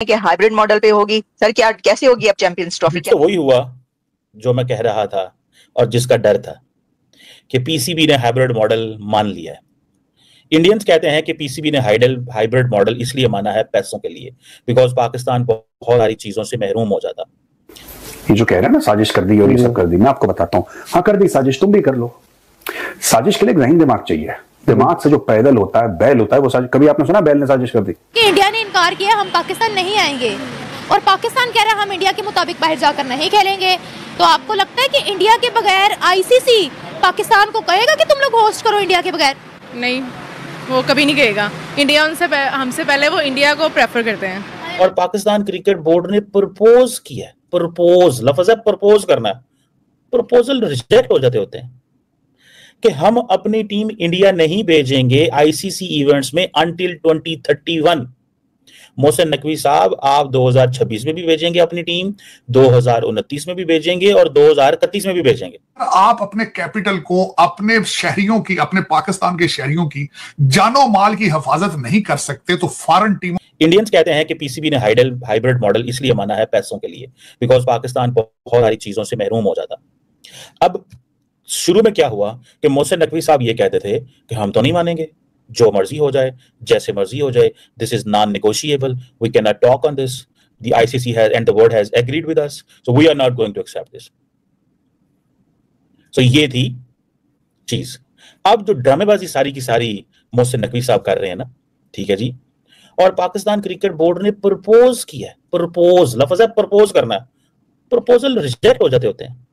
कि hybrid model पे होगी। सर क्या कैसे होगी अब चैंपियंस ट्रॉफी? तो वही हुआ जो मैं कह रहा था और जिसका डर था कि पीसीबी ने हाइब्रिड मॉडल मान लिया है। इंडियंस कहते हैं कि पीसीबी ने हाइब्रिड मॉडल इसलिए माना है पैसों के लिए, बिकॉज पाकिस्तान बहुत सारी चीजों से महरूम हो जाता। ये जो कह रहे हैं ना साजिश कर दी और ये सब कर दी, मैं आपको बताता हूं। हाँ कर दी साजिश, तुम भी कर लो। साजिश के लिए एक जहीन दिमाग चाहिए। दिमाग से जो पैदल होता है, बैल होता है, वो साजिश। कभी आपने सुना बैल ने साजिश कर दी? कि इंडिया ने इनकार किया हम पाकिस्तान नहीं आएंगे और पाकिस्तान कह रहा है हम इंडिया के मुताबिक बाहर जाकर नहीं खेलेंगे। तो आपको लगता है कि इंडिया के बगैर आईसीसी पाकिस्तान को कहेगा कि तुम लोग होस्ट करो इंडिया के बगैर? नहीं, वो कभी नहीं कहेगा। इंडिया हमसे पहले वो इंडिया को प्रेफर करते हैं। और पाकिस्तान क्रिकेट बोर्ड ने प्रपोज किया, प्रपोज लफ्ज है, प्रपोज करना, प्रपोजल रिजेक्ट हो जाते होते हैं कि हम अपनी टीम इंडिया नहीं भेजेंगे आईसीसी इवेंट्स में अंटिल 2031। मोहसिन नकवी साहब, आप 2026 में भी भेजेंगे अपनी टीम, 2029 में भी भेजेंगे और 2031 में भी भेजेंगे। आप अपने कैपिटल को, अपने शहरियों की, अपने पाकिस्तान के शहरियों की जानो माल की हिफाजत नहीं कर सकते तो फॉरेन टीमों। इंडियंस कहते हैं कि पीसीबी ने हाइब्रिड मॉडल इसलिए माना है पैसों के लिए, बिकॉज पाकिस्तान बहुत सारी चीजों से महरूम हो जाता। अब शुरू में क्या हुआ कि मोहसिन नकवी साहब ये कहते थे कि हम तो नहीं मानेंगे, जो मर्जी हो जाए, जैसे मर्जी हो जाए, this is non negotiable, we can not talk on this, the ICC has and the world has agreed with us, so we are not going to accept this. So ये थी चीज। अब जो ड्रामेबाजी सारी की सारी मोहसिन नकवी साहब कर रहे हैं ना, ठीक है जी, और पाकिस्तान क्रिकेट बोर्ड ने प्रपोज किया, प्रपोज लफ्ज है, प्रपोज करना, प्रपोजल रिजेक्ट हो जाते होते हैं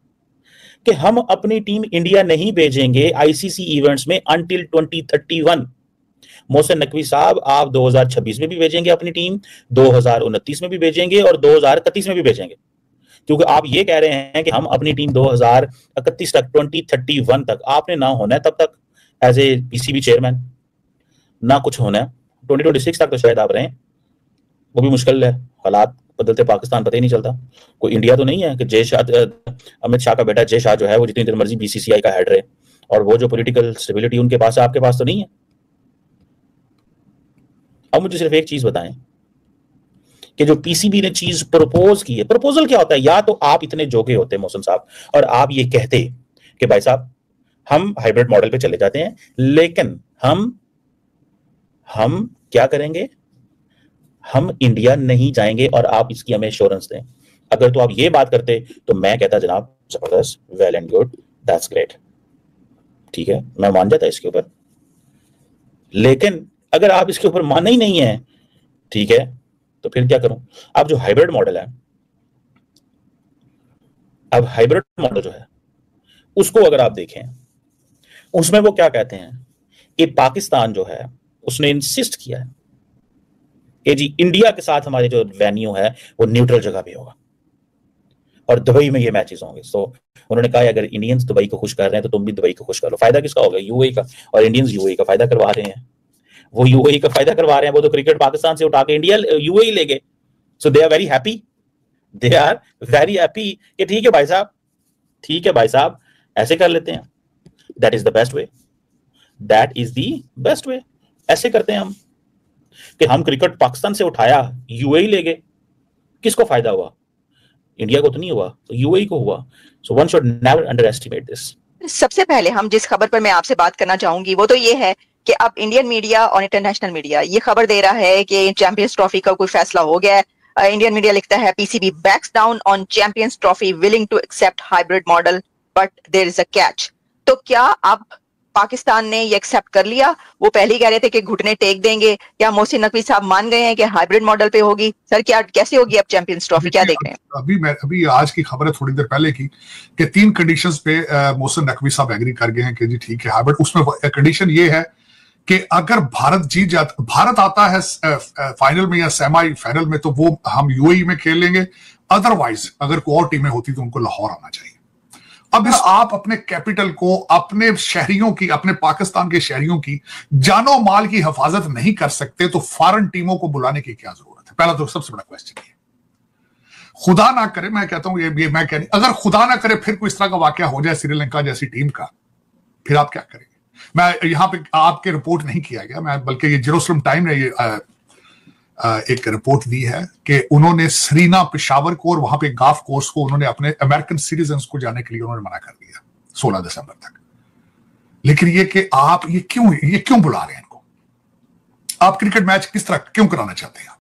कि हम अपनी टीम इंडिया नहीं भेजेंगे आईसीसी इवेंट्स में अंटिल 2031। मोहसिन नकवी साहब, आप 2026 में भी भेजेंगे अपनी टीम, 2029 में भी भेजेंगे और 2031 में भी भेजेंगे, क्योंकि आप ये कह रहे हैं कि हम अपनी टीम 2031 तक, 2031 तक आपने ना होना है तब तक एज ए पीसीबी चेयरमैन, ना कुछ होना है 2026 तक तो शायद आप रहें, वो भी मुश्किल है। हालात बदलते पाकिस्तान पता ही नहीं चलता। कोई इंडिया तो नहीं है कि जय शाह, अमित शाह का बेटा जय शाह जो है वो जितनी देर मर्जी बीसीसीआई का हेड रहे, और वो जो पॉलिटिकल स्टेबिलिटी उनके पास है आपके पास तो नहीं है। अब मुझे सिर्फ एक चीज बताएं कि जो पीसीबी ने चीज प्रपोज की है, प्रपोजल क्या होता है? या तो आप इतने जोगे होते मोहसिन साहब और आप ये कहते कि भाई साहब हम हाइब्रिड मॉडल पे चले जाते हैं, लेकिन हम क्या करेंगे, हम इंडिया नहीं जाएंगे और आप इसकी हमें एश्योरेंस दें। अगर तो आप ये बात करते तो मैं कहता जनाब जबरदस्त, well and good, that's great, ठीक है, मैं मान जाता इसके ऊपर। लेकिन अगर आप इसके ऊपर माने ही नहीं है, ठीक है, तो फिर क्या करूं? अब जो हाइब्रिड मॉडल है, अब हाइब्रिड मॉडल जो है उसको अगर आप देखें, उसमें वो क्या कहते हैं कि पाकिस्तान जो है उसने इंसिस्ट किया है कि जी इंडिया के साथ हमारे जो वेन्यू है वो न्यूट्रल जगह पे होगा और दुबई में ये मैचेस होंगे। तो उन्होंने कहा अगर इंडियंस दुबई को खुश कर रहे हैं तो तुम भी दुबई को खुश कर लो। फायदा किसका होगा? यूएई का। और इंडियंस यूएई का फायदा करवा रहे हैं, वो यूएई का फायदा करवा रहे हैं। वो तो क्रिकेट पाकिस्तान से उठा के इंडिया यूएई ले गए। So they are very happy, they are very happy कि ठीक है भाई साहब, ठीक है भाई साहब, ऐसे कर लेते हैं। That is the best way, that is the best way. ऐसे करते हैं हम कि हम क्रिकेट पाकिस्तान से उठाया, यूएई ले गए। किसको फायदा हुआ? इंडिया को तो नहीं हुआ, तो यूएई को हुआ। So one should never under estimate this. सबसे पहले हम जिस खबर पर मैं आपसे बात करना चाहूंगी वो तो ये है कि अब इंडियन मीडिया और इंटरनेशनल मीडिया ये खबर दे रहा है कि चैंपियंस ट्रॉफी का कोई फैसला हो गया है। इंडियन मीडिया लिखता है PCB backs down on Champions Trophy, willing to accept hybrid model but there is a catch. तो क्या अब पाकिस्तान ने ये एक्सेप्ट कर लिया? वो पहले ही कह रहे थे कि घुटने टेक देंगे। क्या मोहसिन नकवी साहब मान गए हैं कि हाइब्रिड मॉडल पे होगी? सर क्या कैसे होगी अब चैंपियंस ट्रॉफी, क्या देख रहे हैं? अभी आज की खबर है थोड़ी देर पहले की कि 3 कंडीशंस पे मोहसिन नकवी साहब एग्री कर गए हैं कि जी ठीक है हाइब्रिड। उसमें कंडीशन ये है कि अगर भारत जीत जाता, भारत आता है फाइनल में या सेमी फाइनल में, तो वो हम यूएई में खेलेंगे। अदरवाइज अगर कोई और टीमें होती तो उनको लाहौर आना चाहिए। अब आप अपने कैपिटल को, अपने शहरियों की, अपने पाकिस्तान के शहरियों की जानो माल की हिफाजत नहीं कर सकते तो फॉरेन टीमों को बुलाने की क्या जरूरत है? पहला तो सबसे बड़ा क्वेश्चन ये। खुदा ना करे, मैं कहता हूं ये मैं कह नहीं, अगर खुदा ना करे फिर कोई इस तरह का वाकया हो जाए श्रीलंका जैसी टीम का, फिर आप क्या करेंगे? मैं यहां पे आपके रिपोर्ट नहीं किया गया, मैं बल्कि ये जेरूसलम टाइम ने एक रिपोर्ट दी है कि उन्होंने सरीना पेशावर को और वहां पे गाफ कोर्स को उन्होंने अपने अमेरिकन सिटीजन को जाने के लिए उन्होंने मना कर दिया 16 दिसंबर तक। लेकिन ये कि आप ये क्यों बुला रहे हैं इनको? आप क्रिकेट मैच किस तरह क्यों कराना चाहते हैं?